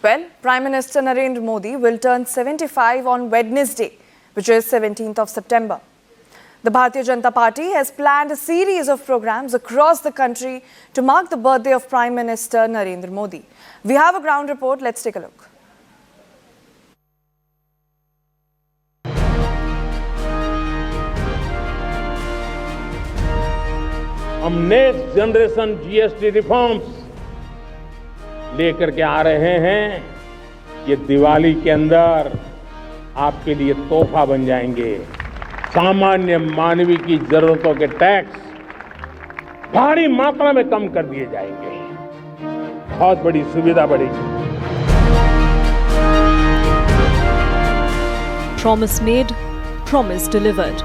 Well, Prime Minister Narendra Modi will turn 75 on Wednesday, which is 17th of September. The Bharatiya Janata Party has planned a series of programs across the country to mark the birthday of Prime Minister Narendra Modi. We have a ground report. Let's take a look. हम next generation GST reforms लेकर के आ रहे हैं। ये दिवाली के अंदर आपके लिए तोहफा बन जाएंगे। सामान्य मानवी की जरूरतों के टैक्स भारी मात्रा में कम कर दिए जाएंगे। बहुत बड़ी सुविधा बढ़ेगी। Promise made, promise delivered.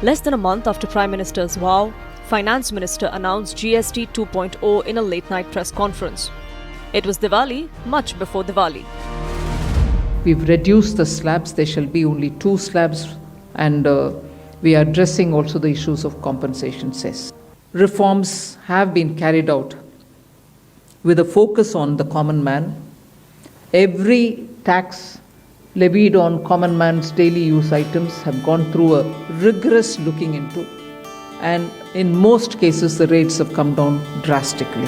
Less than a month after Prime Minister's vow, Finance Minister announced GST 2.0 in a late-night press conference. It was Diwali much before Diwali. We've reduced the slabs. There shall be only 2 slabs, and we are addressing also the issues of compensation cess. Reforms have been carried out with a focus on the common man. Every tax levied on common man's daily use items have gone through a rigorous looking into, and in most cases the rates have come down drastically.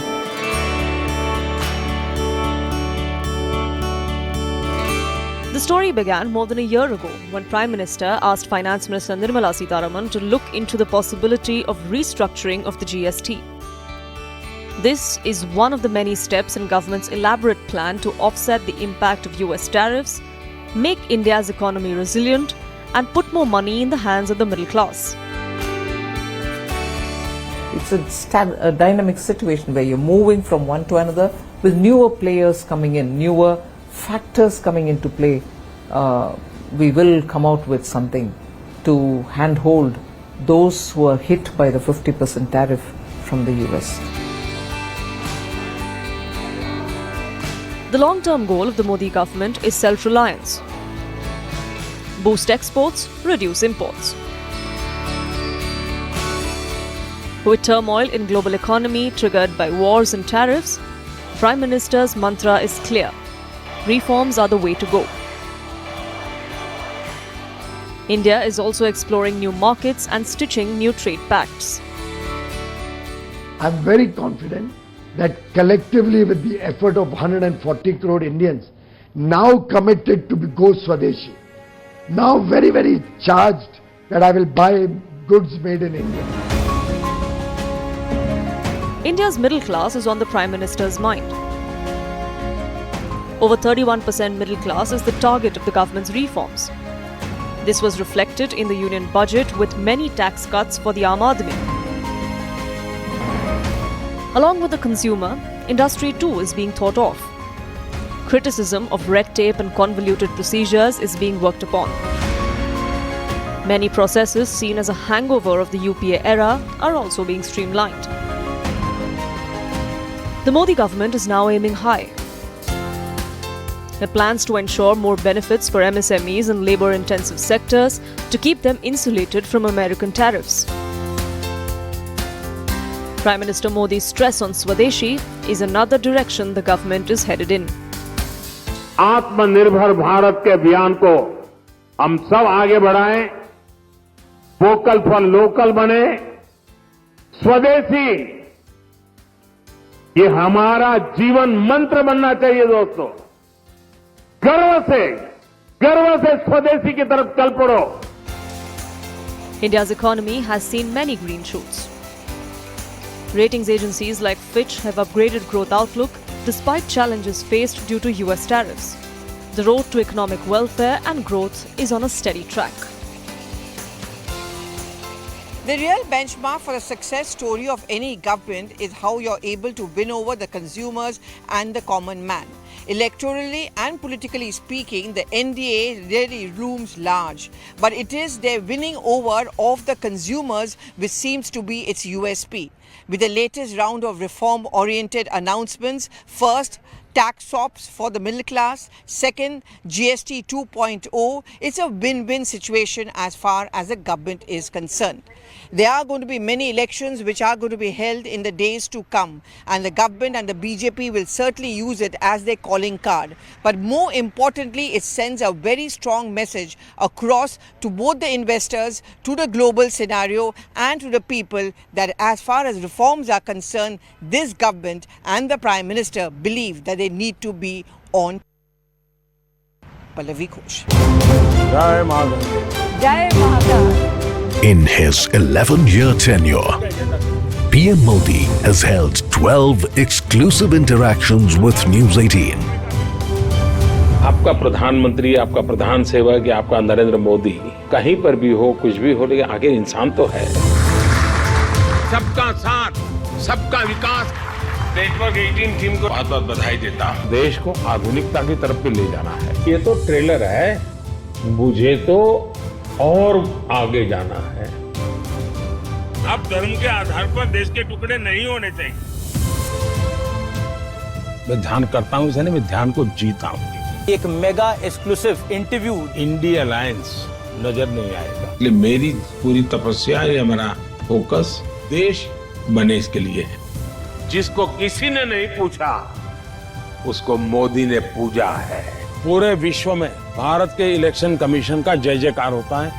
The story began more than a year ago when Prime Minister asked Finance Minister Nirmala Sitharaman to look into the possibility of restructuring of the GST. This is one of the many steps in government's elaborate plan to offset the impact of US tariffs, make India's economy resilient, and put more money in the hands of the middle class. It's a dynamic situation where you're moving from one to another with newer players coming in, newer factors coming into play. We will come out with something to handhold those who are hit by the 50% tariff from the US. The long-term goal of the Modi government is self-reliance. Boost exports, reduce imports. With turmoil in global economy triggered by wars and tariffs, Prime Minister's mantra is clear. Reforms are the way to go. India is also exploring new markets and stitching new trade pacts. I'm very confident that collectively with the effort of 140 crore Indians now committed to go Swadeshi, now very, very charged that I will buy goods made in India. India's middle class is on the Prime Minister's mind. Over 31% middle class is the target of the government's reforms. This was reflected in the union budget with many tax cuts for the Aam Aadmi. Along with the consumer, industry too is being thought of. Criticism of red tape and convoluted procedures is being worked upon. Many processes seen as a hangover of the UPA era are also being streamlined. The Modi government is now aiming high. It plans to ensure more benefits for MSMEs and labor-intensive sectors to keep them insulated from American tariffs. Prime Minister Modi's stress on Swadeshi is another direction the government is headed in. आत्मनिर्भर भारत के अभियान को हम सब आगे बढ़ाएं, vocal for local बने, स्वदेशी ये हमारा जीवन मंत्र बनना चाहिए दोस्तों। गर्व से स्वदेशी की तरफ चल पड़ो। India's economy has seen many green shoots. Ratings agencies like Fitch have upgraded growth outlook despite challenges faced due to US tariffs. The road to economic welfare and growth is on a steady track. The real benchmark for a success story of any government is how you're able to win over the consumers and the common man. Electorally and politically speaking, the NDA really looms large, but it is their winning over of the consumers which seems to be its USP. With the latest round of reform-oriented announcements, first, tax swaps for the middle class. Second, GST 2.0. It's a win-win situation as far as the government is concerned. There are going to be many elections which are going to be held in the days to come, and the government and the BJP will certainly use it as their calling card. But more importantly, it sends a very strong message across to both the investors, to the global scenario, and to the people that as far as reforms are concerned, this government and the Prime Minister believe that they need to be on. Pallavi Ghosh. जय मां Gange. Jai Mahakal. In his 11-year tenure, PM Modi has held 12 exclusive interactions with News 18. आपका प्रधानमंत्री, आपका प्रधान सेवक या आपका नरेंद्र मोदी कहीं पर भी हो, कुछ भी हो, लेकिन आखिर इंसान तो है। सबका साथ, सबका विकास। नेटवर्क 18 टीम को बहुत-बहुत बधाई देता हूं। देश को आधुनिकता की तरफ भी ले जाना है। ये तो ट्रेलर है, मुझे तो और आगे जाना है। अब धर्म के आधार पर देश के टुकड़े नहीं होने चाहिए। मैं ध्यान करता हूं, इसे नहीं, मैं ध्यान को जीता हूं। एक mega exclusive interview India alliance नजर नहीं आएगा, इसलिए मेरी पूरी तपस्या या मेरा फोकस देश बने इसके लिए है। जिसको किसी ने नहीं पूछा, उसको मोदी ने पूजा है। पूरे विश्व में भारत के इलेक्शन कमीशन का जय जयकार होता है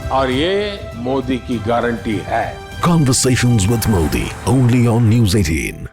और ये मोदी की गारंटी है। Conversations with Modi, only on News 18.